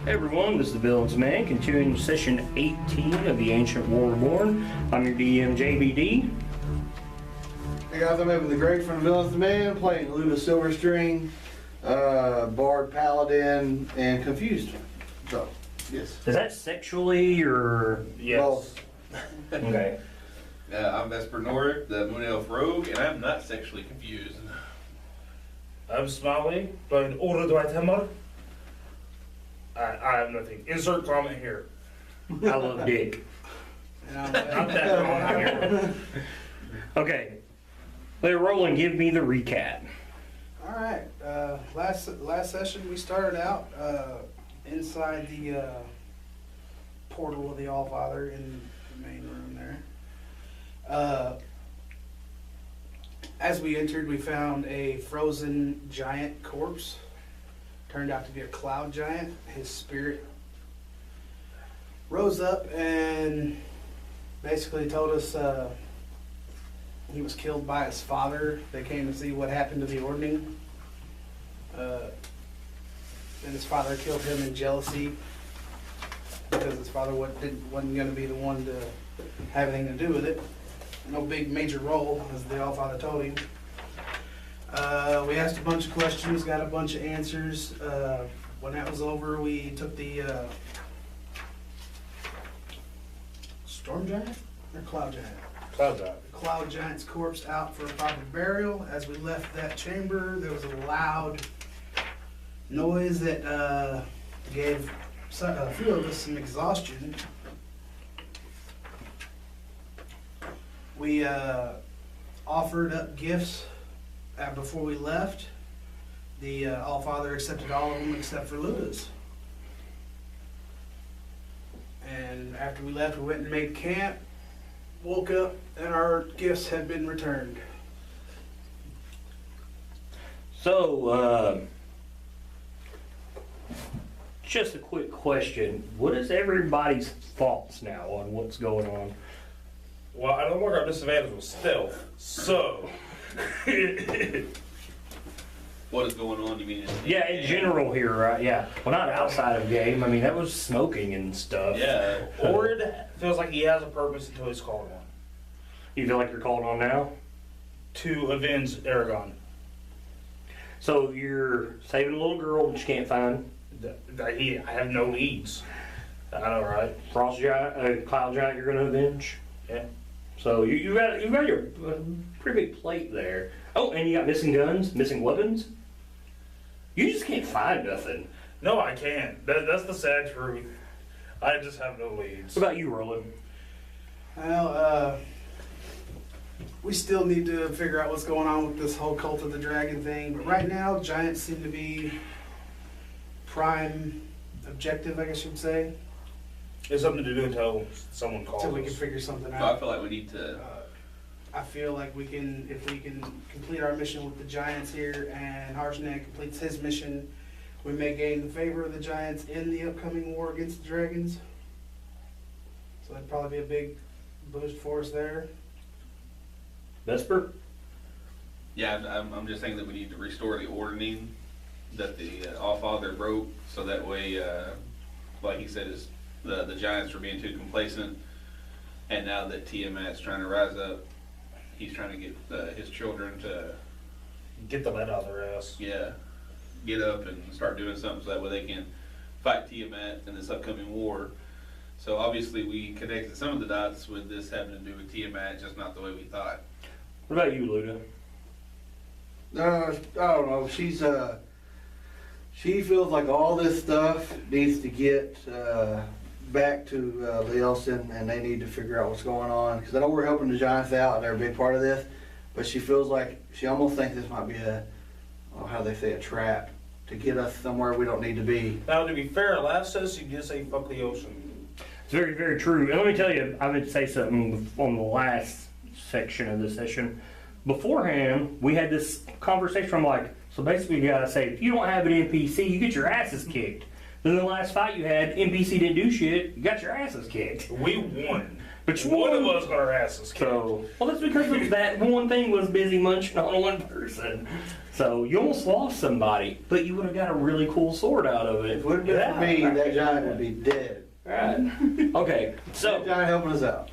Hey everyone, this is the Villains Man, continuing session 18 of the Ancient War Reborn. I'm your DM, JBD. Hey guys, I'm Evan the Great from the Villains Man, playing Luda Silverstring, Bard Paladin, and Confused. So, yes. Is that sexually or? Yes. Okay. I'm Vesper Noric, the Moon Elf Rogue, and I'm not sexually confused. I'm Smiley, but in order to hammer, I have nothing. Insert comment here. I love dick. Not that comment here. Okay. Let it roll and give me the recap. All right. Last session we started out inside the portal of the Allfather in the main room there. As we entered, we found a frozen giant corpse. Turned out to be a cloud giant. His spirit rose up and basically told us he was killed by his father. They came to see what happened to the ordning. And his father killed him in jealousy because his father wasn't going to be the one to have anything to do with it. No big major role, as the Allfather told him. We asked a bunch of questions, got a bunch of answers. When that was over, we took the storm giant or cloud giant? Cloud giant. Cloud giant's corpse out for a proper burial. As we left that chamber, there was a loud noise that gave a few of us some exhaustion. We offered up gifts before we left. The Allfather accepted all of them except for Luda's. And after we left, we went and made camp, woke up, and our gifts had been returned. So, just a quick question. What is everybody's thoughts now on what's going on? Well, I don't work our disadvantage with stealth, so. What is going on, you mean? Yeah, in general here, right? Yeah. Well, not outside of game. I mean, that was smoking and stuff. Yeah. Ord feels like he has a purpose until he's called on. You feel like you're calling on now? To avenge Aragon. So you're saving a little girl that you can't find. I have no leads. I know, right? Frost giant, cloud giant. You're going to avenge. Yeah. So you got your pretty big plate there. Oh, and you got missing guns, missing weapons. You just can't find nothing. No, I can't. That's the sad truth. I just have no leads. What about you, Roland? Well, we still need to figure out what's going on with this whole Cult of the Dragon thing. But right now, giants seem to be prime objective, I guess you'd say. It's something to do until someone calls Until we can us. figure something So out. I feel like we need to. I feel like we can, if we can complete our mission with the giants here, and Harshnag completes his mission, we may gain the favor of the giants in the upcoming war against the dragons. So that'd probably be a big boost for us there. Vesper? Yeah, I'm just saying that we need to restore the ordering that the Allfather broke, so that way, like he said, is the giants were being too complacent, and now that Tiamat's trying to rise up, he's trying to get his children to Get the lead out of their ass. get up and start doing something so that way they can fight Tiamat in this upcoming war. So obviously we connected some of the dots with this having to do with Tiamat, just not the way we thought. What about you, Luda? I don't know. She feels like all this stuff needs to get back to Lielson, and they need to figure out what's going on. Because I know we're helping the giants out, and they're a big part of this. But she feels like she almost thinks this might be how they say, a trap to get us somewhere we don't need to be. Now, to be fair, last session you did say fuck the ocean. It's very, very true. And let me tell you, I meant to say something on the last section of this session. Beforehand, we had this conversation. I'm like, so basically you gotta say, if you don't have an NPC, you get your asses kicked. Then the last fight you had, NPC didn't do shit. You got your asses kicked. We won. But you One won. of us got our asses kicked. So, well, that's because of that one thing was busy munching on one person. So you almost lost somebody, but you would have got a really cool sword out of If it. it would have been for me, that giant would be dead. Right. Okay. That So, giant helping us out.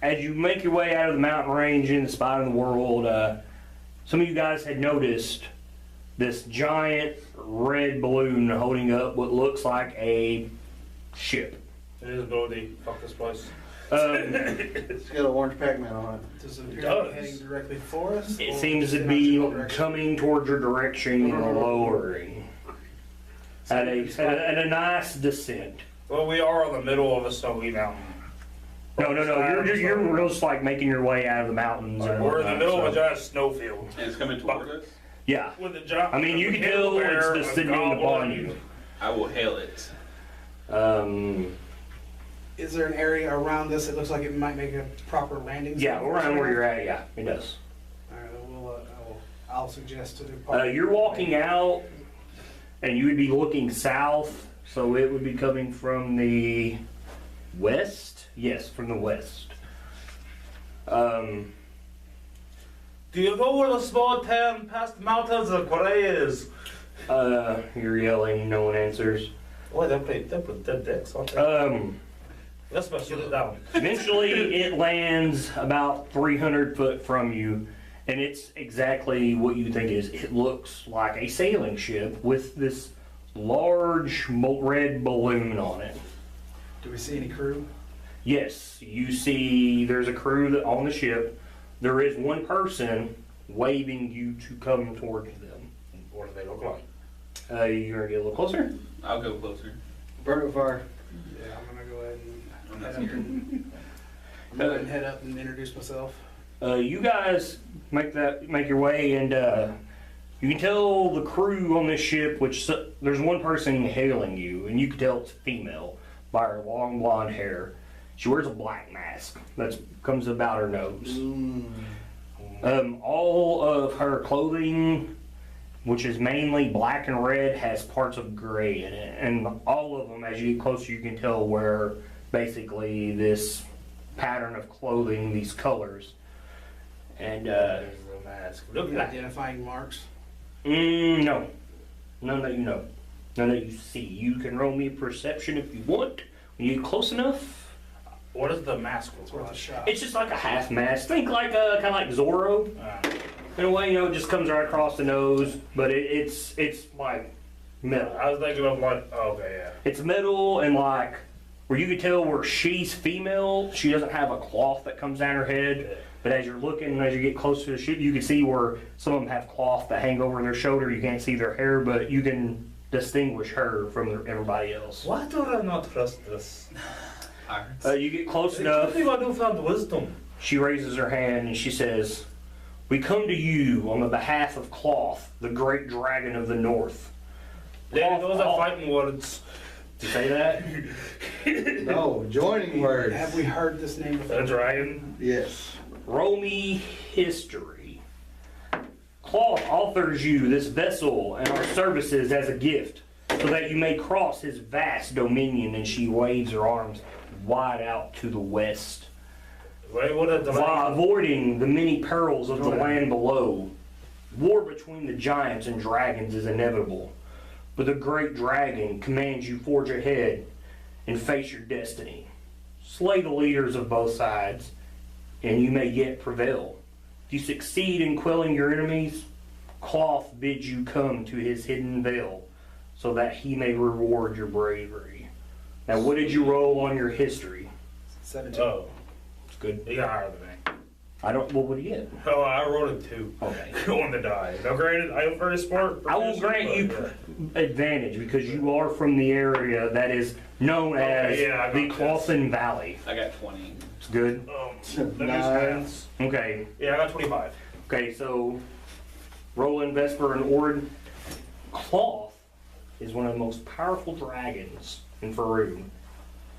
as you make your way out of the mountain range in the spot in the world, some of you guys had noticed this giant red balloon holding up what looks like a ship. Invisibility. Fuck this place. It's got an orange Pac-Man on it. Does it appear It to does. be heading directly for us? It or seems to in our be general direction? coming towards your direction and lowering at a nice descent. Well, we are in the middle of a snowy mountain. No, you're just like making your way out of the mountains. And We're in the whatnot, middle of a so- giant snowfield. And it's coming toward us. Yeah. With a giant. I mean, you can with a tell bear, it's a descending goblin. upon you. I will hail it. Is there an area around this that looks like it might make a proper landing? Yeah, zone? around where you're at, yeah, it does. All right, I'll suggest to depart. You're walking out, and you would be looking south, so it would be coming from the west? Yes, from the west. Do you know where the small town past the mountains of Korea is? You're yelling, no one answers. Well, they put dead dicks on there. Let's mess it down. Eventually, it lands about 300 foot from you, and it's exactly what you think it is. It looks like a sailing ship with this large red balloon on it. Do we see any crew? Yes, you see there's a crew on the ship. There is one person waving you to come towards them. What do they look like? You're gonna get a little closer? I'll go closer. Burn it fire. Yeah, I'm gonna go ahead I'm and not head up scared. I'm gonna go ahead and head up and introduce myself. You guys make your way, and you can tell the crew on this ship, which there's one person hailing you, and you can tell it's female by her long blonde hair. She wears a black mask that comes about her nose. All of her clothing, which is mainly black and red, has parts of gray in it, and all of them, as you get closer, you can tell wear basically this pattern of clothing, these colors. And There's the mask. Look at that. Identifying marks. no, none that you know, none that you see. You can roll me perception if you want. When you get close enough, What is the mask It's look worth a like? shot. it's just like a half mask. Think like kind of like Zorro. In a way, it just comes right across the nose, but it's like metal. I was thinking of like, oh, okay, yeah. It's metal and like where you can tell where she's female. She doesn't have a cloth that comes down her head. But as you're looking, as you get closer to the ship, you can see where some of them have cloth that hang over their shoulder. You can't see their hair, but you can distinguish her from everybody else. Why do I not trust this? Pirates. You get close It's enough. something I newfound wisdom. She raises her hand and she says, "We come to you on the behalf of Cloth, the great dragon of the north." Yeah, those are Cloth- fighting words. Did you say that? No, joining words. Have we heard this name before? A dragon. Yes. Roll me history. Cloth offers you this vessel and our services as a gift, so that you may cross his vast dominion. And she waves her arms wide out to the west, Wait, what a while dragon. avoiding the many perils of the land below. War between the giants and dragons is inevitable, but the great dragon commands you forge ahead and face your destiny. Slay the leaders of both sides, and you may yet prevail. If you succeed in quelling your enemies, Cloth bids you come to his hidden veil, so that he may reward your bravery. Now, what did you roll on your history? 17. Oh, It's good. you got higher than me. I don't. What would you get? Oh, I rolled a 2. Okay. On the die. Now, granted, I am very smart. I will grant you advantage because you are from the area that is known as Okay, yeah, I got the this. Clothen Valley. I got 20. It's good. Let me Nine. just Okay. Yeah, I got 25. Okay. So, Roland, Vesper, and Ord. Cloth is one of the most powerful dragons in Faroon.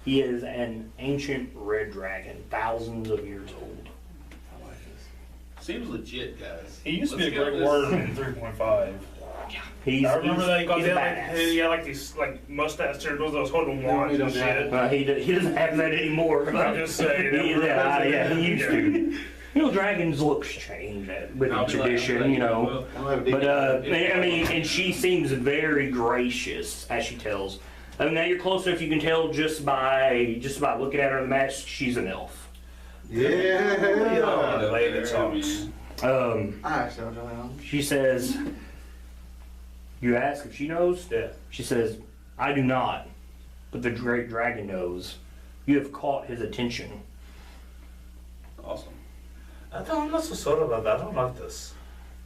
He is an ancient red dragon, thousands of years old. I like this. Seems legit, guys. He used to Let's be a go great this- warrior in 3.5. Yeah. He's, I remember that he's a he badass. had like these like mustache tattoos, those holding wands we and don't have shit. He doesn't have that anymore. I'm just saying. Yeah, he used to. You know, dragons' looks change with I'll be like, tradition, you know. I don't have a But deep- I mean, and she seems very gracious as she tells. I mean, now you're close enough. You can tell just by looking at her in the mask, she's an elf. Yeah. Yeah. Lady I talks. mean, I actually don't know. She says, "You ask if she knows." Yeah. She says, "I do not, but the great dragon knows. You have caught his attention." awesome. I'm not so sure about that. I don't like this.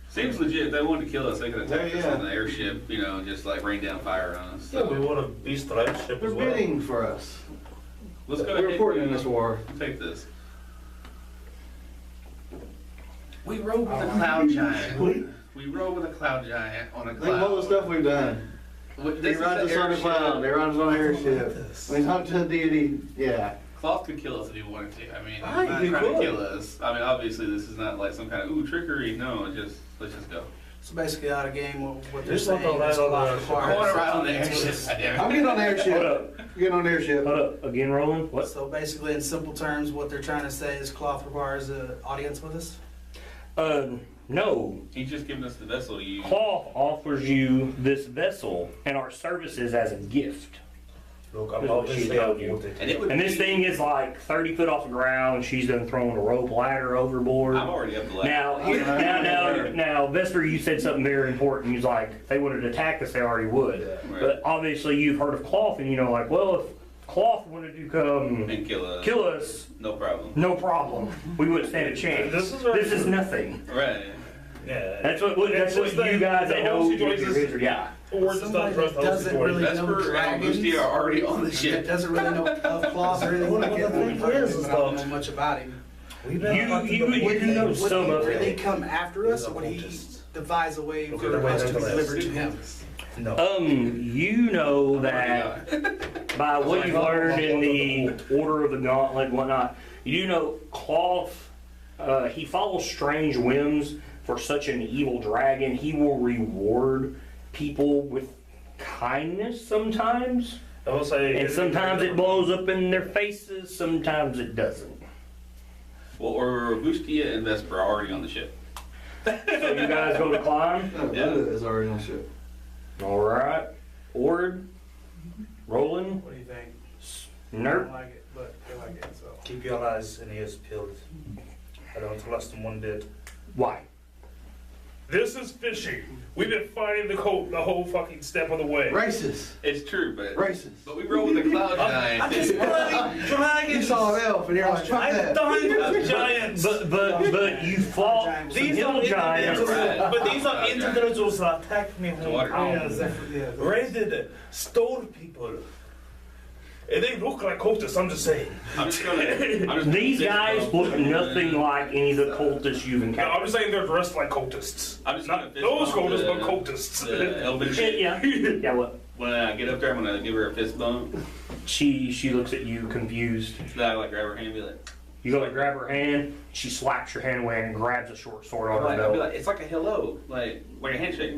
Seems legit. If they wanted to kill us, they could attack us Yeah. on the airship, you know, just like rain down fire on us. Yeah, So we want a beast light ship They're as well. bidding for us. let's go We're ahead important in and this war. take this. We rode with a cloud giant. We rode with a cloud giant on a Think of all the cloud. stuff we've done. He This is rides the us on a airship. cloud. They ride us on an airship. this. We talk to the deity. Yeah. Cloth could kill us if he wanted to. I mean, Right, he's not he trying to could. kill us. I mean, obviously, this is not like some kind of trickery. No, let's just go. So basically, out of game, what they're Just like saying the is last cloth one. I requires. want to ride on the airship. Goddamn I'm it. getting on the Hold airship. up, Getting on the airship. hold up. Again, Roland. What? So basically, in simple terms, what they're trying to say is cloth requires an audience with us. No. He's just giving us the vessel to use. Cloth offers you this vessel and our services as a gift. Look, That's I'm what obviously she told you. outvoted. And it would And this be- thing is like 30 foot off the ground. She's done thrown a rope ladder overboard. I'm already up the ladder. Now, Vesper, you said something very important. He's like, if they wanted to attack us, they already would. Right. But obviously, you've heard of Cloth, and you know, like, well, if Cloth wanted to come And kill us, No problem. no problem. We wouldn't stand a chance. This is very This is true. nothing. Right. Yeah. That's what It's you just that guys the that whole know situation is- yeah. Or just Somebody not trust that the whole doesn't situation. really Vesper know and dragons. Boosty are already on the That ship. doesn't really know of cloth or anything Well, like the that. thing is, I don't know much about him. We've been You Would know he some of really it. come after us, He's a or would he cultist. devise a way Okay, for then wait us to until be that. delivered to him? No. You know that by what you've learned in the Order of the Gauntlet and whatnot, you do know Cloth, he follows strange whims. For such an evil dragon, he will reward people with kindness sometimes. I will say. And sometimes it blows up in their faces, sometimes it doesn't. Well, or Boostia and Vesper are already on the ship. So you guys go to climb? No, Yeah. Buddha is already on the ship. Alright. Ord, Roland, What do you think? I Nerp. don't like it, but they like it, so. Keep your eyes and ears peeled. I don't less than one did. Why? This is fishy. We've been fighting the whole fucking step of the way. Racist. It's true, but Racist. we rode with a cloud giant. I'm just fighting You dragons. saw an elf and you're like, fuck I'm that. dying with giants. But you fought some These hill are giants. individuals, but these are individuals that attacked me water. Yeah, hometown, Zephyr, yeah. raided, stole people. And they look like cultists, I'm just saying. I'm just gonna These guys fist look bump. nothing like any of the cultists you've No, I'm encountered. just saying they're dressed like cultists. I'm just Not gonna fist those bump cultists, the- but cultists. The elven shit. Yeah, yeah. What? When I get up there, I'm gonna give her a fist bump. She looks at you confused. Then I like grab her hand and be like, You go to grab her hand. She slaps your hand away and grabs a short sword on her I'll be belt. like, it's like a hello, like a handshake,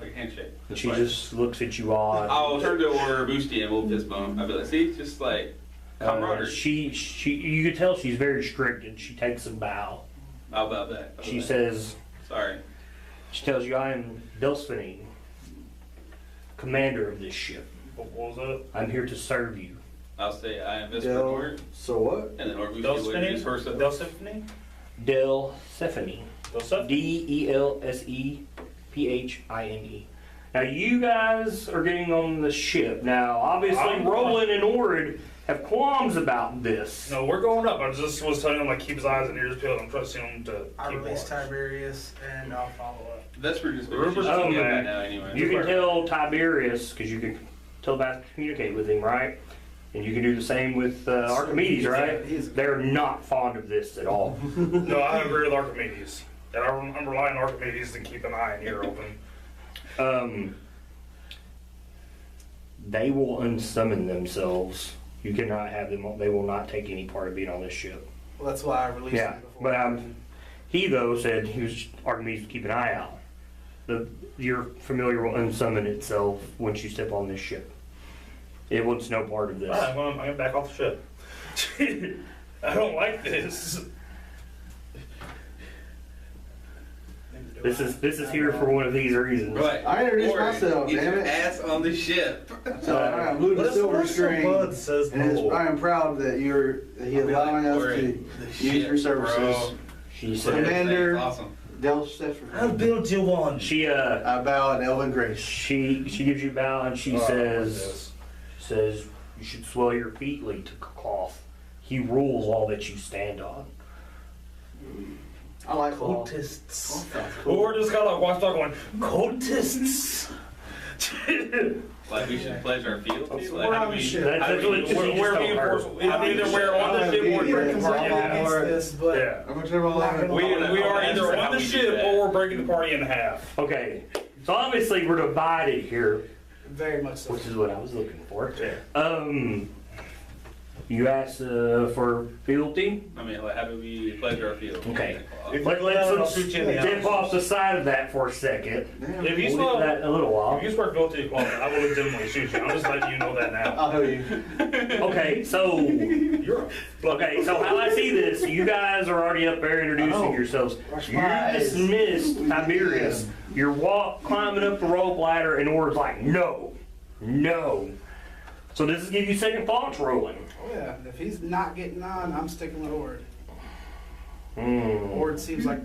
like a handshake. And she like- just looks at you odd. I'll turn to her Boosty and we'll fist bump. I'll be like, see, just like camaraderie. She you could tell she's very strict and she takes a bow. How about that? How She about says, that? Sorry. she tells you, I am Delphine, commander of this ship. What was that? I'm here to serve you. I'll say I am Vesper Del- Nord, So what? and then Nord Boosty will introduce herself. Delphine? Delphine. Delphine? Delsephine. Now you guys are getting on the ship. Now obviously I'm- Roland and Orid have qualms about this. No, we're going up. I just was telling him like keep his eyes and ears peeled. I'm trusting him to I keep release watch. Tiberius, and I'll follow up. Vesper just Rupert's she's coming doing back. that now anyway. You can tell Tiberius, because you can telepathically communicate with him, right? And you can do the same with Archimedes, right? They're not fond of this at all. No, I agree with Archimedes. And I'm relying on Archimedes to keep an eye and ear open. They will unsummon themselves. You cannot have them. They will not take any part of being on this ship. Well, that's why I released Yeah, him before. but he though said he was Archimedes would keep an eye out. your familiar will unsummon itself once you step on this ship. It wants no part of this. Alright, I'm gonna back off the ship. I don't like this. This is here for one of these reasons. Right. I introduced Or myself, Get damn your it. ass on the ship. So I am blue to silver Bud screen. says And no. I am proud that he is allowing us to use your services. She So, said Commander- Awesome. Del I'll Stefford. build you one. she I bow at Elvin Grace. she gives you a bow and she Oh, says you should swell your feet to cloth. He rules all that you stand on. I like cloth. Cultists. Cool. Or just kind of like watchdog going, cultists. Like we should pledge our fealty. We're Like, how on do the we- ship. That's how do we- what you just We're told being her. forced. Either we're on the ship or Yeah, breaking the it's party in all half. about- Against this, but Yeah. I'm gonna turn my light on. We are either on the ship or we're breaking the party in half. Okay, so obviously we're divided here, very much so. which is what I was looking for. Yeah. You asked for fealty. I mean, like, how do we pledge our fealty? Okay. If Let's I'll shoot you in the dip eye. off the side of that for a second. Damn. If you We'll get to smell, that in a little while. if you swear guilty to Columbia, I will legitimately shoot you. I'm just letting you know that now. I'll help you. Okay, so You're a okay, so how I see this, you guys are already up there introducing Oh, yourselves. we're You're spies. dismissed, Tiberius. You're climbing up the rope ladder, and Ord's like, no, no. So this is give you second thoughts rolling. Oh yeah, if he's not getting on, I'm sticking with Ord. Hmm. Ord seems like,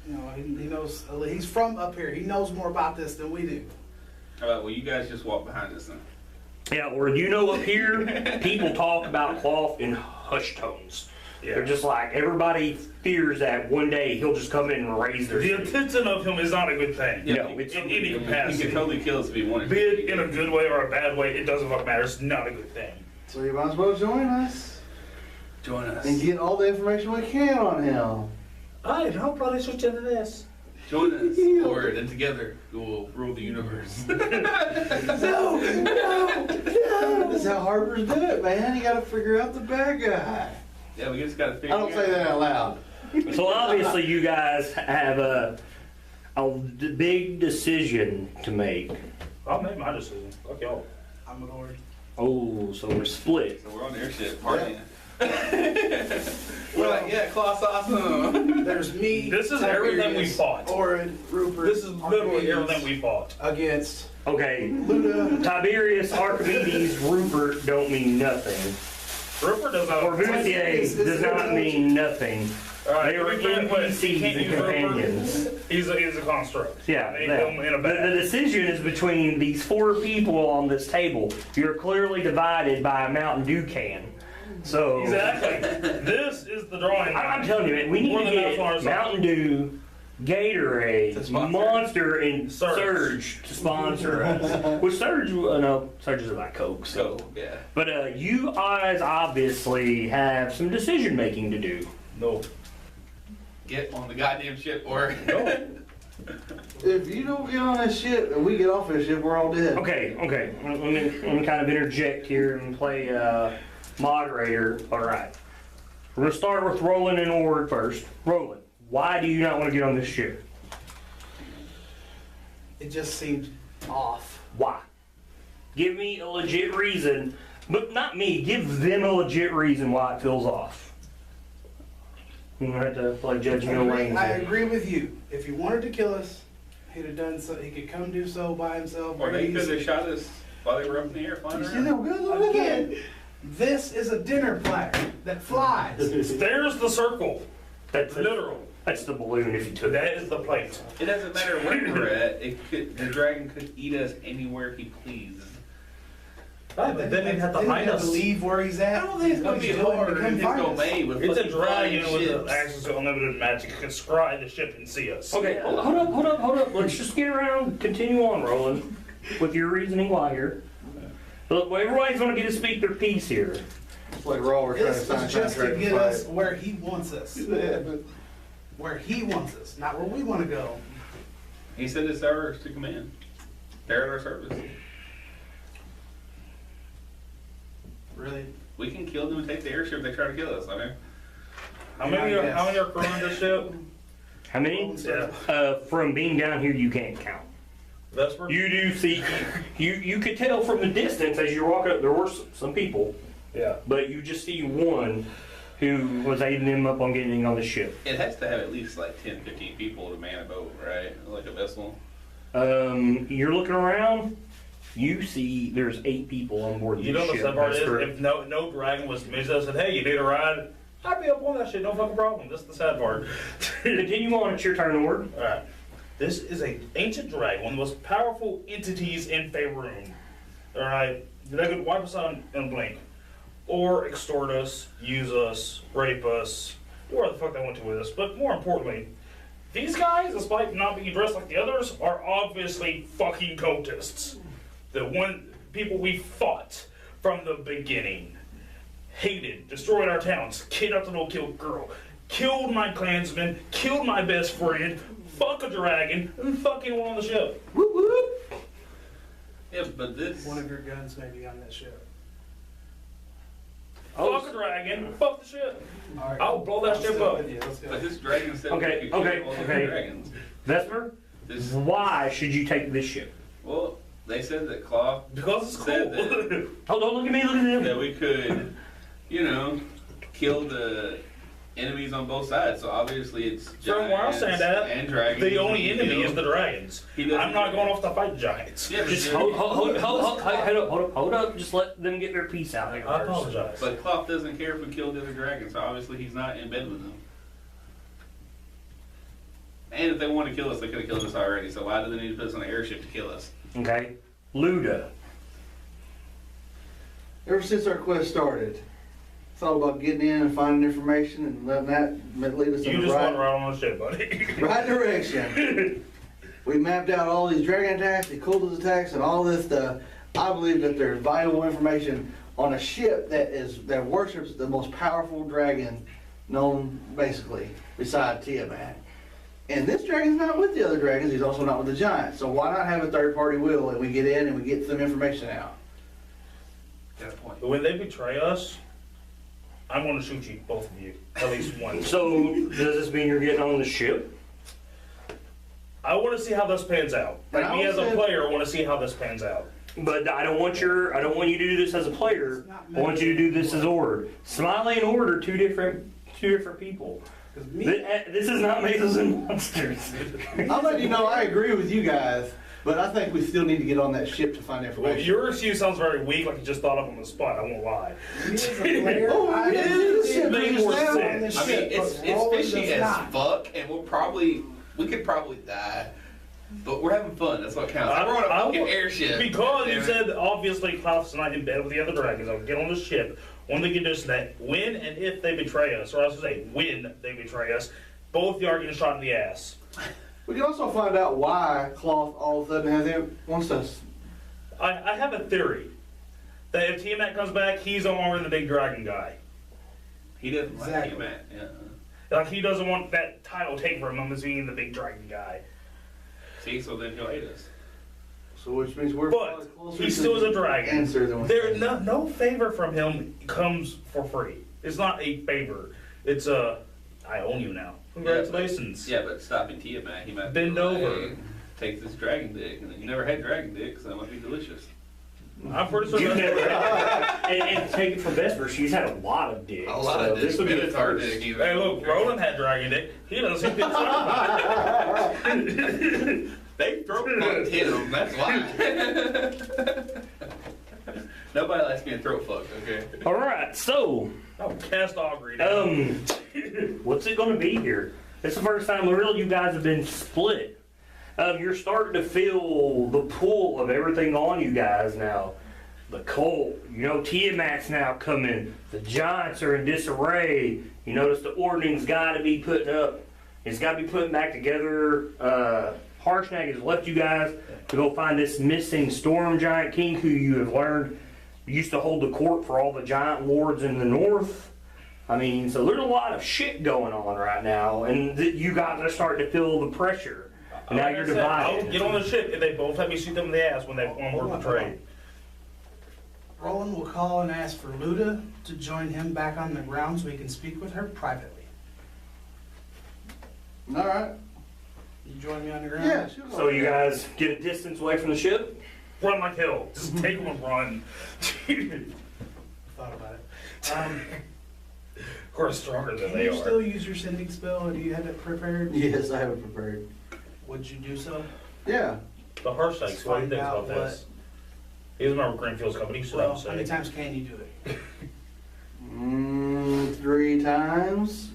he knows. He's from up here. He knows more about this than we do. How about, well, you guys just walk behind us then? Yeah, or up here, people talk about cloth in hushed tones. They're just like, everybody fears that one day he'll just come in and raise their The feet. attention of him is not a good thing. No, in it's- any He capacity. could totally kill us if he wanted. Be it in a good way or a bad way, it doesn't fucking matter. It's not a good thing. So you might as well join us Join us. and get all the information we can on him. Alright, I'll probably switch into this. Join us, Lord, and together we will rule the universe. No. This is how Harper's do it, man. You gotta figure out the bad guy. Yeah, we just gotta figure I don't say that out loud. So obviously you guys have a big decision to make. I'll make my decision. Fuck y'all. I'm with Ord. Oh, so we're split. So we're on their ship partying. We're like, yeah, Claw's awesome. There's me. This is everything we Tiberius, fought. Ord, Rupert. This is literally Archimedes everything we fought. against Okay, Luda. Tiberius, Archimedes, Rupert don't mean nothing. Rupert does not. Corbusier does not mean nothing. Alright, They were to be fair, but NPCs you can't and use Rupert. companions. He's a construct. Yeah, They that. put him in a The bag. decision is between these four people on this table. You're clearly divided by a Mountain Dew can. So Exactly. This is the drawing. I'm telling you, man, we need More to than get enough ours. Mountain Dew, To Gatorade, sponsor. Monster, and Surge. Surge to sponsor us. Which Surge, no, Surge is about Coke. So, So, yeah. but you guys obviously have some decision making to do. No. Get on the goddamn ship or. No. If you don't get on this ship and we get off this ship, we're all dead. Okay. Let me kind of interject here and play moderator. All right. We're gonna start with Roland and Ord first. Roland, why do you not want to get on this ship? It just seemed off. Why? Give me a legit reason, but not me. Give them a legit reason why it feels off. You don't have to play Judge Mill Lane. I agree with you. If he wanted to kill us, he'd have done so. He could come do so by himself. Or they very could have easily. shot us while they were up in the air flying You see around. them guns over there? Again, this is a dinner platter that flies. There's the circle. That's Literal. That's the balloon if you took that. That is the plate. It doesn't matter where we're at. The dragon could eat us anywhere he pleased. Right, but then he'd have to Then hide he'd us. leave where he's at. I don't think it's gonna be hard to to come just find go us. made with It's a fucking flying dragon with ships. access to unlimited magic. It can scry the ship and see us. Okay, hold up. Let's just get around, continue on, Roland, with your reasoning why here. Look, everybody's gonna get to speak their piece here. It's like we're all trying to This sign a was just to contract get to us fight. where he wants us. Where he wants us, not where we want to go. He said it's ours to command. They're at our service. Really? We can kill them and take the airship if they try to kill us. I mean, How many are crewing this ship? How many? From being down here, you can't count. Vesper? You do see, you could tell from the distance as you walk up, there were some people, Yeah. but you just see one who was aiding them up on getting on the ship. It has to have at least like 10, 15 people to man a boat, right? Like a vessel. You're looking around, you see there's 8 people on board the You know ship. the sad part That's is, correct. if no dragon was to me and said, hey, you need a ride, I'd be up on that shit, no fucking problem. That's the sad part. Continue on, it's your turn, Lord. Alright. This is an ancient dragon, one of the most powerful entities in Faerun. Alright? They could wipe us out in a blink. Or extort us, use us, rape us, do whatever the fuck they want to with us. But more importantly, these guys, despite not being dressed like the others, are obviously fucking cultists. The one people we fought from the beginning. Hated, destroyed our towns, kidnapped a little killed girl, killed my clansman, killed my best friend, fuck a dragon, and fucking one on the ship. Whoop whoop. Yeah, but this. One of your guns may be on that ship. Fuck a dragon, fuck the ship. All right. I'll blow that I'm ship still up. with you. Let's go. But this dragon said Okay, we could kill okay, all the okay. dragons. Vesper, This, why should you take this ship? well, they said that Claw Because it's said cool. Oh, don't look at me, look at them. that we could, you know, kill the enemies on both sides. So obviously it's From where I'm giants saying that, and dragons. the only and enemy kill. is the dragons. He doesn't I'm not care. going off to fight giants. Yeah, but Just you're- hold up. Just let them get their piece out there I first. apologize. But Cloth doesn't care if we kill the other dragons, so obviously he's not in bed with them. And if they want to kill us, they could have killed us already, so why do they need to put us on an airship to kill us? Okay. Luda. Ever since our quest started, it's all about getting in and finding information and letting that lead us You in the just right, went right on the ship, buddy. right direction. We mapped out all these dragon attacks, the cultist attacks, and all this stuff. I believe that there's valuable information on a ship that worships the most powerful dragon known, basically, beside Tiamat. And this dragon's not with the other dragons. He's also not with the giants. So why not have a third-party wheel and we get in and we get some information out? Got a point. But when they betray us, I'm going to shoot you, both of you, at least once. So, does this mean you're getting on the ship? I want to see how this pans out. And Like I me as a also- player, I want to see how this pans out. But I don't want you to do this as a player. I want you to do this as Ord. Smiley and Ord are two different people. 'Cause me, This is not Mazes and Monsters. I'll let you know I agree with you guys, but I think we still need to get on that ship to find Well, information. your excuse sounds very weak, like you just thought up on the spot. I won't lie. me as a player, Oh, I yeah, agree this with shit you makes more on sense. this I mean, ship, it's but Roland fishy does as not. fuck, and we could probably die, but we're having fun. That's what counts. We're on a fucking airship. Because you Damn it. said obviously Klaus and I in bed with the other dragons. I'll get on the ship. One thing you do is that when and if they betray us, or I should say when they betray us, both you are getting shot in the ass. We can also find out why Cloth all of a sudden wants us. I have a theory that if Tiamat comes back, he's no longer the big dragon guy. He doesn't like Exactly. you, man. Yeah. Like he doesn't want that title taken from him as being the big dragon guy. See, so then he'll hate us. So which means we're probably But closer he to still is the a dragon. answer than we There, think. no favor from him comes for free. It's not a favor. It's a I own you now. Congratulations. Yeah, but stopping Tiamat, he might Bend be like, over. "Hey, take this dragon dick, and then you never had dragon dick, so that might be delicious. I'm pretty sure You've that's never had, and take it from Vesper, she's had a lot of dicks. So this will be the first. Hey, look, Roland had dragon dick. He doesn't think it's They throat fucked him, that's why. Nobody likes being throat fucked, okay? Alright, so, Oh, cast augury now. what's it gonna be here? It's the first time really you guys have been split. You're starting to feel the pull of everything on you guys now. The cult, Tiamat's now coming. The giants are in disarray. You notice the ordning's gotta be putting up. It's gotta be putting back together. Harshnag has left you guys to go find this missing storm giant king who you have learned used to hold the court for all the giant lords in the north. I mean, so there's a lot of shit going on right now, and you guys are starting to feel the pressure. And now Like I you're said, I'll divided. get on the ship if they both let me shoot them in the ass when we're betrayed. Roland will call and ask for Luda to join him back on the ground so he can speak with her privately. All right. You join me on the ground? Yeah, sure. So you guys get a distance away from the ship? Run like hell. Just take them and run. Thought about it. We're stronger than Can they you are. still use your sending spell, or do you have it prepared? Yes, I have it prepared. Would you do so? Yeah. The Harshnag, what do you Find think out about this? He's my Greenfields Company, so Well, I'm how many saying. times can you do it? 3 times.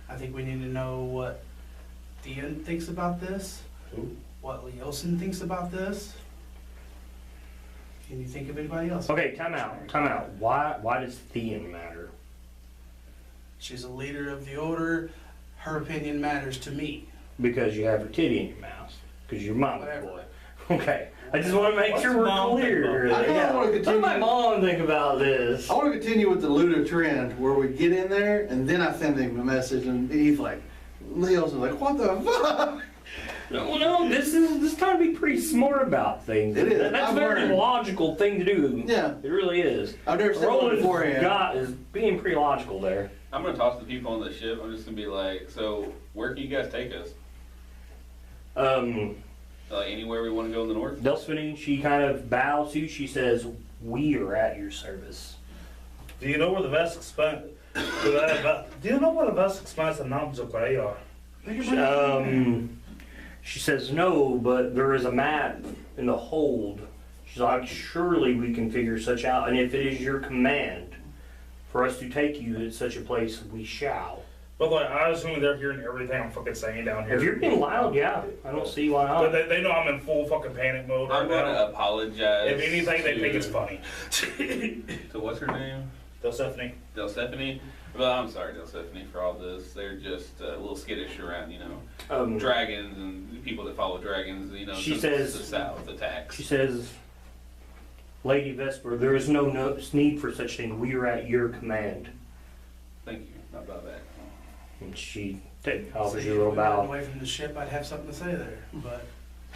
I think we need to know what Theon thinks about this, Who? what Leosin thinks about this. Can you think of anybody else? Okay, time out. Why does Theon matter? She's a leader of the order. Her opinion matters to me. Because you have her titty in your mouth. Because you're mama's Whatever. boy. Okay. I just want to make What's sure we're mom think clear. about that? I kinda wanna What continue- does my mom think about this? I want to continue with the Luda trend where we get in there and then I send him a message and he's like, Leo's like, what the fuck? No, this is time to be pretty smart about things. It is. That's a I've very learned. logical thing to do. Yeah. It really is. I've never said one Roland beforehand. is being pretty logical there. I'm gonna talk to the people on the ship. I'm just gonna be like, so where can you guys take us? Like anywhere we want to go in the north? Delphine, she kind of bows to you. She says, "We are at your service." Do you know where the vast expanse? Do you know where the vast expanse of Nam Zokai are? She says, "No, but there is a map in the hold." She's like, "Surely we can figure such out, and if it is your command for us to take you to such a place, we shall." But like, I assume they're hearing everything I'm fucking saying down here. If you're being loud, yeah, I don't see why But not. they know I'm in full fucking panic mode right I'm gonna now. apologize. If anything, they think it's funny. So what's her name? Delphine. Delsephine? Well, I'm sorry, Delsephine, for all this. They're just a little skittish around, Um, dragons and people that follow dragons, She since says- the South attacks. She says, "Lady Vesper, there is no need for such thing. We are at your command." Thank you. Not about that. And she See, offers if you a we little were bow. away from the ship, I'd have something to say there. But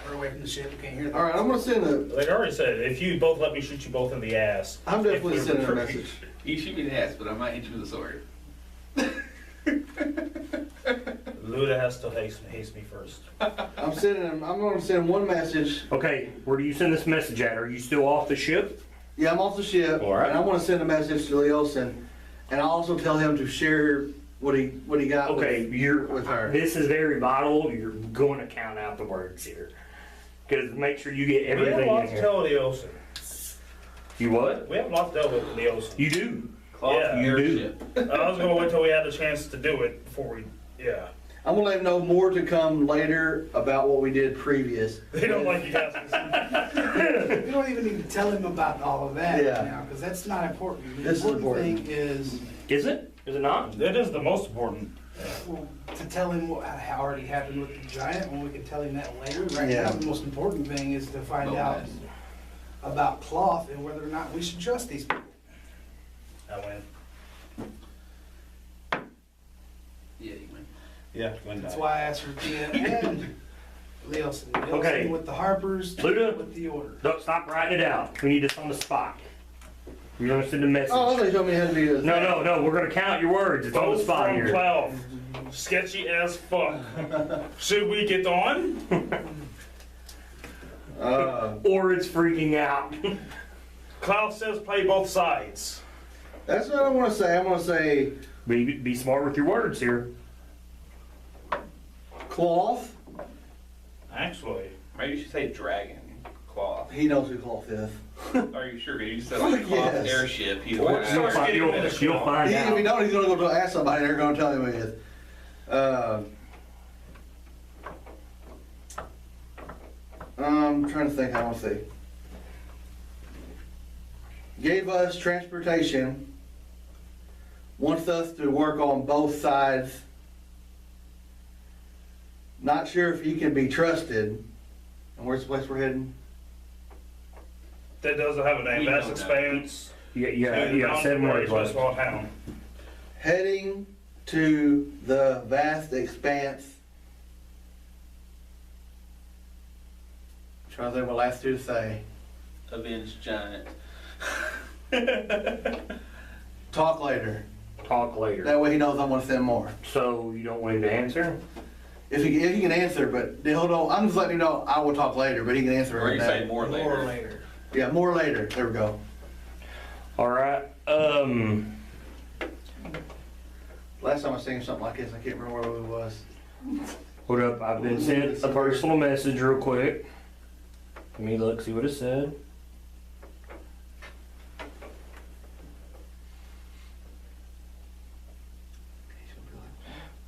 we're away from the ship, we can't hear that. All right, I'm gonna send a. Like I already said, if you both let me shoot you both in the ass. I'm definitely if we sending a recruit- message. You shoot me in the ass, but I might hit you with a sword. Luda has to haste me first. I'm sending him. I'm gonna send one message. Okay, where do you send this message at? Are you still off the ship? Yeah, I'm off the ship, All right. and I want to send a message to Leosin, and I also tell him to share what he got. Okay, with her. This is very vital. You're going to count out the words here, because make sure you get We have everything a lot in to here. tell Leosin. You what? We have a lot to tell with Leosin. You do. Cloth Yeah, you do. airship. I was gonna wait till we had the chance to do it before we, yeah. I'm gonna let him know more to come later about what we did previous. They don't like you guys. We don't even need to tell him about all of that Yeah. now, because that's not important. The This is important important. thing is Is it? Is it not? That is the most important. well, to tell him what already happened with the giant, when we can tell him that later. Right Yeah. now, the most important thing is to find Oh, out nice. about cloth and whether or not we should trust these people. I win. Yeah, you win. Yeah, win. That's why I asked for Tia and Leosin. Leosin Okay. with the Harpers, Luda. with the order. Don't stop writing it out. We need this on the spot. You're gonna send a message. Oh, I thought you told me how to do this. No. We're gonna count your words. It's on the Both spot from here. Cloud. Sketchy as fuck. Should we get on? Or it's freaking out. Cloud says play both sides. That's what I want to say. I'm gonna say Be smart with your words here. cloth. Actually. Maybe you should say dragon cloth. He knows who cloth is. Are you sure? 'Cause you just said like a cloth Yes. airship. He's Or like, start "Ah." getting You'll minuscule. find If he out. don't, he's gonna go to ask somebody. They're gonna tell him who he is. I'm trying to think how I want to say. Gave us transportation. Wants us to work on both sides. Not sure if he can be trusted. And where's the place we're heading? That doesn't have a name. We Vast know that. expanse. Yeah, 7 words Small left. town. Heading to the vast expanse. Trying to think what last two to say. Avenged giant. Talk later. talk later. That way he knows I'm gonna send more. So you don't want him to answer? If he can answer, but he'll know, I'm just letting you know, I will talk later, but he can answer Or right you now. say more More later. later. Yeah, more later, there we go. All right. Last time I seen something like this, I can't remember where it was. Hold up. I've been sent a personal message real quick. Let me look, see what it said.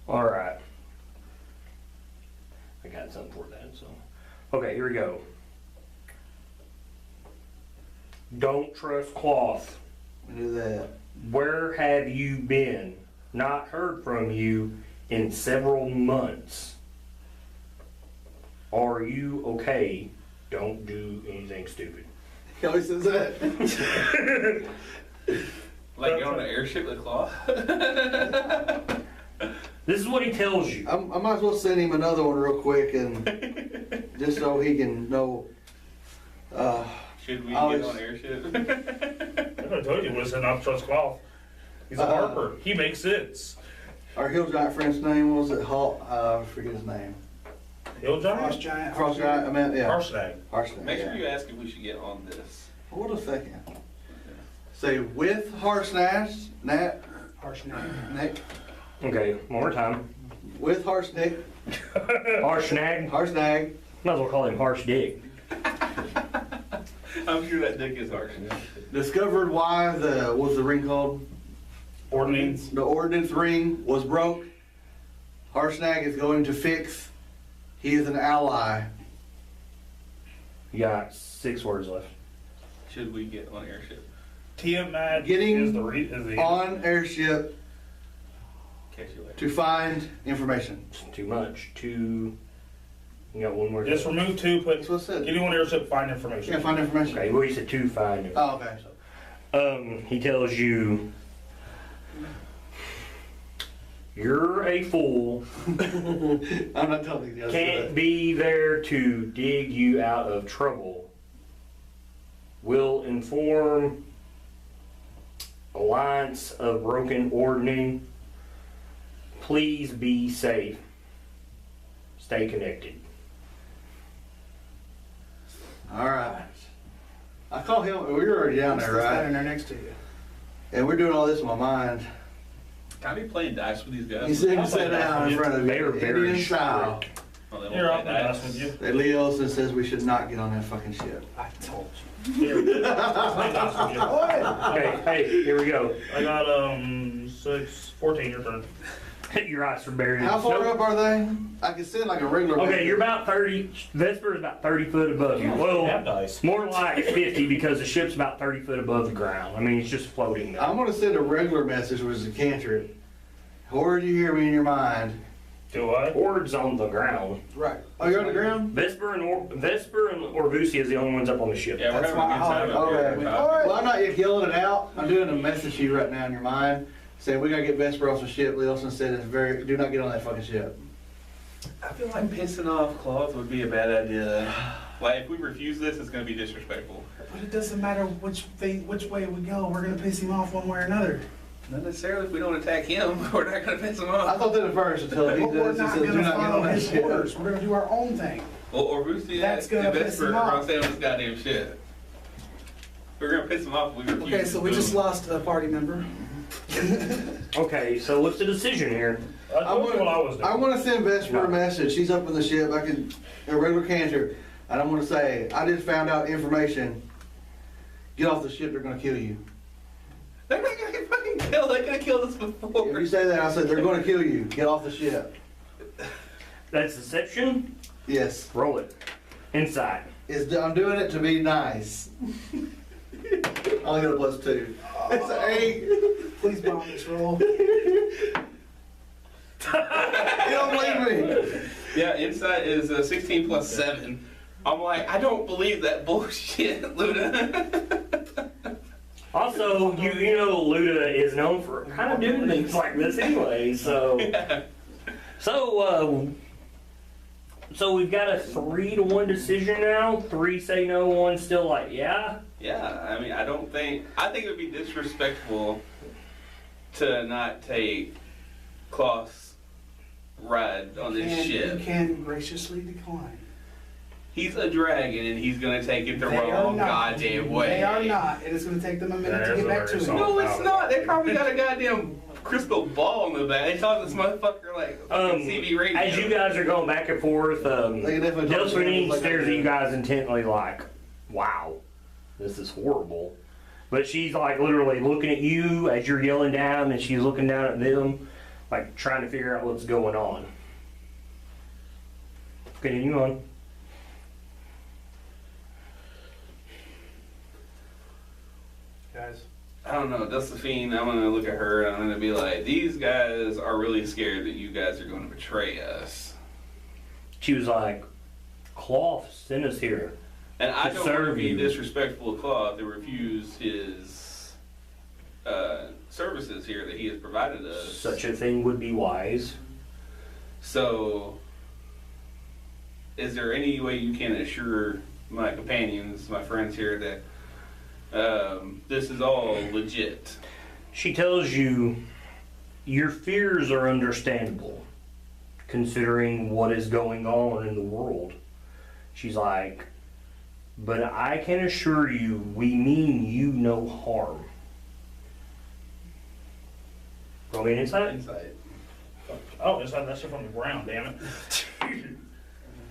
All right. I got something for that, so. Okay, here we go. Don't trust cloth. We do that. Where have you been? Not heard from you in several months. Are you okay? Don't do anything stupid. He always says that. Like get on an airship with Claw? This is what he tells you. I might as well send him another one real quick and just so he can know. Should we I get was- on airship? I told you, was an not trust cloth. He's a harper. He makes sense. Our hill giant friend's name was it Hall? I forget his name. Hill Frost giant? giant. Frost giant. I meant yeah. Harshnag. Harshnag. Make sure yeah. you ask if we should get on this. Hold a second. Say with Harshnag, Nick, Okay, one more time. with Harshnag, Harshnag. Harshnag, Might as well call him Harsh Dick. I'm sure that dick is harsh. discovered why what's the ring called? Ordnance. The ordnance ring was broke. Harshnag is going to fix. He is an ally. You got 6 words left. Should we get on airship? Tiamat Getting is the On airship Catch you later. to find information. It's too much. You got one more. Just remove 2, put That's what it said. getting on airship, find information. Yeah, find information. Okay, well, he said 2 find. Oh, okay. He tells you, you're a fool, I'm not telling you guys. can't be there to dig you out of trouble. Will inform Alliance of Broken Ordning. Please be safe. Stay connected. All right. I call him. We were already down there, Standing right? there next to you. And we're doing all this in my mind. Can I be playing dice with these guys? He said I'll to sit play dice down with in you. front of They are you. very Indian style. strict. Oh, they won't Here, I'll play be dice. nice with you. That Lee Olsen says we should not get on that fucking ship. I told you. Here, I'll play dice with you. Hey, here we go. I got 6, 14, your turn. Your eyes are buried in How far snow. up are they? I can sit like a regular. Okay, you're about 30. Vesper is about 30 foot above you. Have Well, dice. more like 50 because the ship's about 30 foot above the ground. I mean, it's just floating there. I'm gonna send a regular message, which is a cantrip. Or do you hear me in your mind? Do I? Horde's on the ground. Right. Oh, you're on the ground? Vesper and Orvusia is the only ones up on the ship. Yeah, we're That's having a why good time I- up okay. here. Well, I'm not yet yelling it out. I'm doing a message to you right now in your mind. Saying we gotta get Vesper off the ship. Lee Olsen said it's do not get on that fucking ship. I feel like pissing off Claws would be a bad idea. Like, if we refuse this, it's gonna be disrespectful. But it doesn't matter which way we go. We're gonna piss him off one way or another. Not necessarily if we don't attack him, we're not gonna piss him off. I thought that at first until he But we're does. He not says do gonna not get follow on that his ship. orders. We're gonna do our own thing. Or Ruthie That's gonna and piss Vesper him are off. gonna stay on this goddamn shit. We're gonna piss him off if we refuse. Okay, so we just lost a party member. Okay, so what's the decision here? I told you what I was doing. I want to send Vesper a message. She's up in the ship. I could a regular cancer, and I'm going to say I just found out information. Get off the ship. They're going to kill you. They're not gonna get fucking killed. They could have killed us If before. you say that, I said they're going to kill you. Get off the ship. That's deception? Yes. Roll it. Inside. I'm doing it to be nice. I only got a +2. It's an 8. Please bomb this roll. You don't believe me. Yeah, inside is 16 plus 7. I'm like, I don't believe that bullshit, Luda. Also, you know Luda is known for kind of doing things like this anyway, so... So we've got a 3-1 decision now. 3 say no, 1 still like, yeah? Yeah, I mean, I think it would be disrespectful to not take Klaus' ride on this ship. You can graciously decline. He's a dragon and he's gonna take it the They are wrong not. goddamn way. They are not. It is going to take them a minute That to is get a back very to him. No, it's not. They probably got a goddamn crystal ball in the back. They taught this motherfucker like CB radio. As you guys are going back and forth, They can definitely talk to him Delphine like stares I at you did. guys intently like, wow, this is horrible. But she's like literally looking at you as you're yelling down, and she's looking down at them, like trying to figure out what's going on. Continue on. Guys, I don't know, Josephine, I'm gonna look at her and I'm gonna be like, these guys are really scared that you guys are gonna betray us. She was like, Cloth sent us here. And I To don't want to serve be you. disrespectful of Claude to refuse his services here that he has provided us. Such a thing would be wise. So, is there any way you can assure my companions, my friends here, that this is all legit? She tells you your fears are understandable, considering what is going on in the world. She's like, but I can assure you, we mean you no harm. Roll me an insight. Insight. Oh, it's like that shit from the ground, damn it.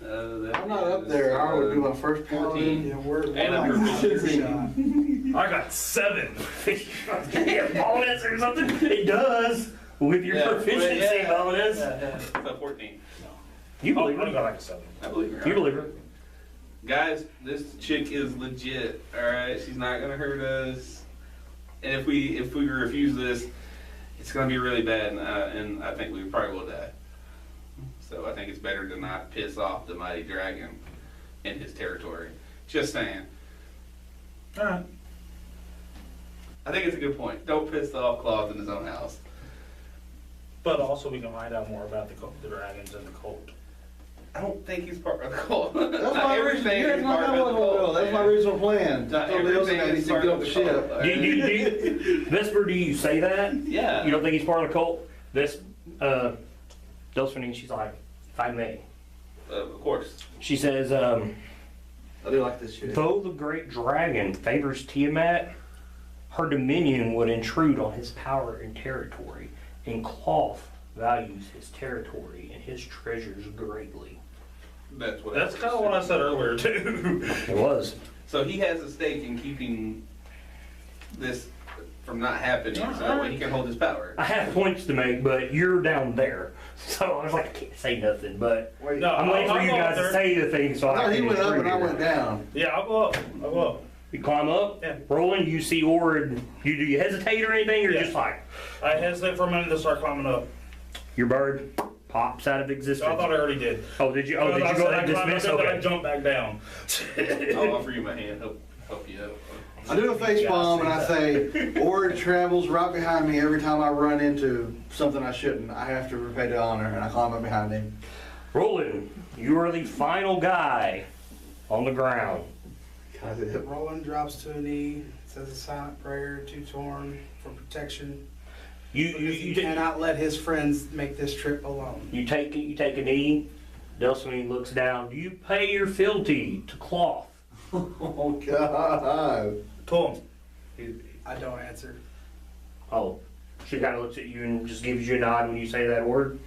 I'm not up there. I would do my first 14. yeah, we're And like a proficiency. shot. I got 7. Bonus or something? It does with your Yeah, proficiency yeah. bonus. So 14. You Oh, believe I her? got like a 7. I believe her. You believe her? Guys, this chick is legit. All right, she's not gonna hurt us. And if we refuse this, it's gonna be really bad, and I think we probably will die. So I think it's better to not piss off the mighty dragon in his territory. Just saying. Alright. I think it's a good point. Don't piss off Claude in his own house. But also we can find out more about the dragons and the cult. I don't think he's part of the cult. That's Not my everything reason. is part of the cult. That's my original plan. Not I told Leo everything that he is needs to part get of off the the cult. ship. Vesper, do you say that? Yeah. You don't think he's part of the cult? This, Delphine, she's like, if I may. Of course. She says, I do like this shit. though the great dragon favors Tiamat, her dominion would intrude on his power and territory, and Cloth values his territory and his treasures greatly. That's Kind of what I said earlier too. It was. So he has a stake in keeping this from not happening, so that way he can hold his power. I have points to make, but you're down there. So I was like, I can't say nothing, but Wait, No. I'm waiting for I'll you go guys up there. to say the thing so I thought I he can went up and agree I here. went down. Yeah, I'll go up. I'll go up. You climb up, Yeah. rolling, you see Ord. Do you hesitate or anything, or Yeah. just like, I hesitate for a minute to start climbing up. your bird pops out of existence? I thought I already did. Oh, did you? Oh, did you I go said ahead and I climbed dismiss? up and I Okay. jumped back down. I'll offer you my hand, help you out. I do a face palm and I say, Ord travels right behind me every time I run into something I shouldn't. I have to repay the honor, and I climb up behind him. Roland, you are the final guy on the ground. Roland drops to a knee, says a silent prayer to Torm for protection. You Because he cannot let his friends make this trip alone. you take a knee. Delphine looks down. Do you pay your fealty to Cloth? Oh, God. Tom. I don't answer. Oh, she kind of looks at you and just gives you a nod when you say that word.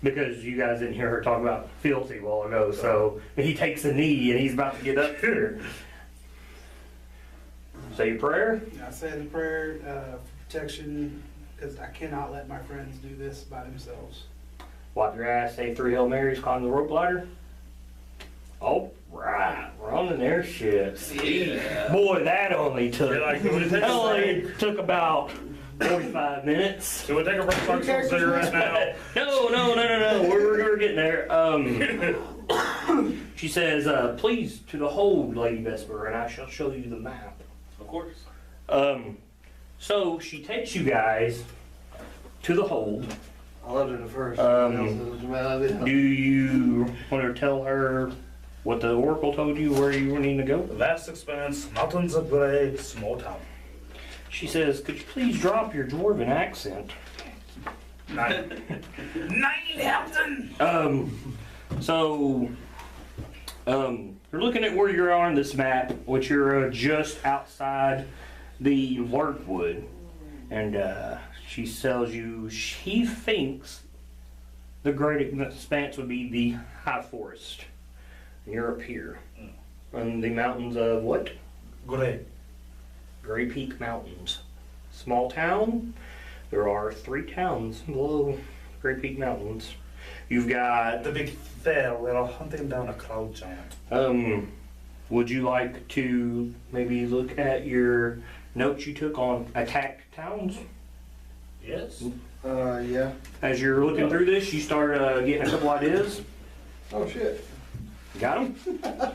Because you guys didn't hear her talk about fealty a while ago, so he takes a knee and he's about to get up here. Say your prayer. I say the prayer for protection because I cannot let my friends do this by themselves. Wipe your ass, say 3 Hail Marys, climb the rope ladder. All right, we're on an airship. Yeah. Boy, that only took. You're like, can we take That a only break? took about 45 minutes. Can we take a break so I can smoke a cigarette now? No. We're getting there. She says, please to the hold, Lady Vesper, and I shall show you the map. Of course. So she takes you guys to the hold. I loved it at first. Um, It was a bad idea. Do you want to tell her what the Oracle told you, where you need to go? Vast expanse, mountains of gray, small town. She says, could you please drop your dwarven accent? Nine Hampton! You're looking at where you are on this map, which you're just outside the Lurkwood. And she tells you she thinks the Great Expanse would be the High Forest. And you're up here. On the mountains of what? Great. Gray Peak Mountains. Small town. There are 3 towns below Gray Peak Mountains. You've got... The big fair where I'm hunting down a cloud giant. Would you like to maybe look at your notes you took on attacked towns? Yes. Yeah. As you're looking through this, you start getting a couple ideas. Oh, shit. You got them?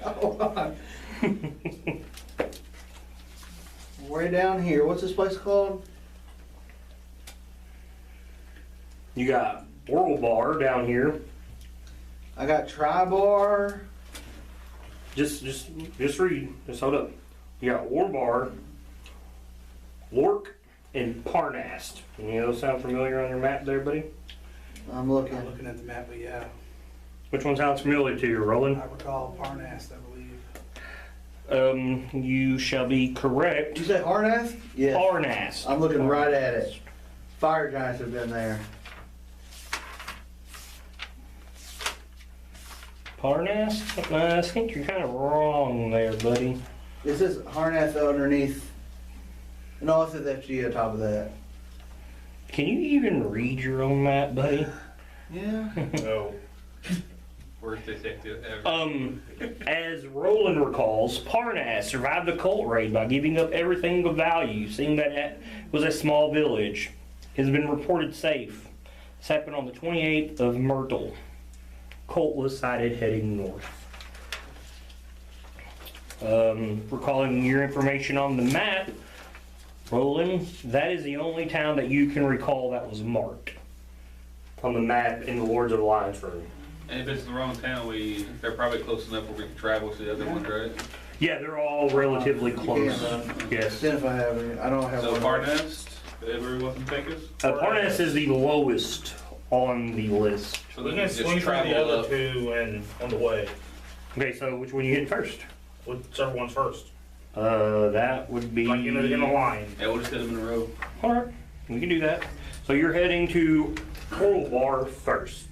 Hold on. Way down here, what's this place called? You got Oral Bar down here. I got Tri-Bar. Just read. Just hold up. You got Oral Bar, Lork, and Parnast. Any of those sound familiar on your map there, buddy? I'm looking. I'm looking at the map, but yeah, Which one sounds familiar to you, Roland? I recall Parnast, I believe. You shall be correct. Did you say Harnath? Yes. Parnast. I'm looking right at it. Fire giants have been there. Parnast? I think you're kind of wrong there, buddy. This is Harnath underneath. No, it says FG on top of that. Can you even read your own map, buddy? Yeah. No. Worst detective ever. As Roland recalls, Parnas survived a cult raid by giving up everything of value, seeing that it was a small village. It has been reported safe. This happened on the 28th of Myrtle. Cult was sighted heading north. Recalling your information on the map, Roland, that is the only town that you can recall that was marked on the map in the Lords of the Lions room. And if it's the wrong town, they're probably close enough where we can travel to the other ones, right? Yeah, they're all relatively close. Yes. Then if I have any, I don't have So one. Parnast, everyone wants to take us? Parnas is the lowest on the list. So We then can just swing through travel the other up. 2 and on the way. Okay, so which one you hitting first? Whichever one's first. That would be... Like in a line. Yeah, we'll just hit them in a row. Alright, we can do that. So you're heading to Coral Bar first.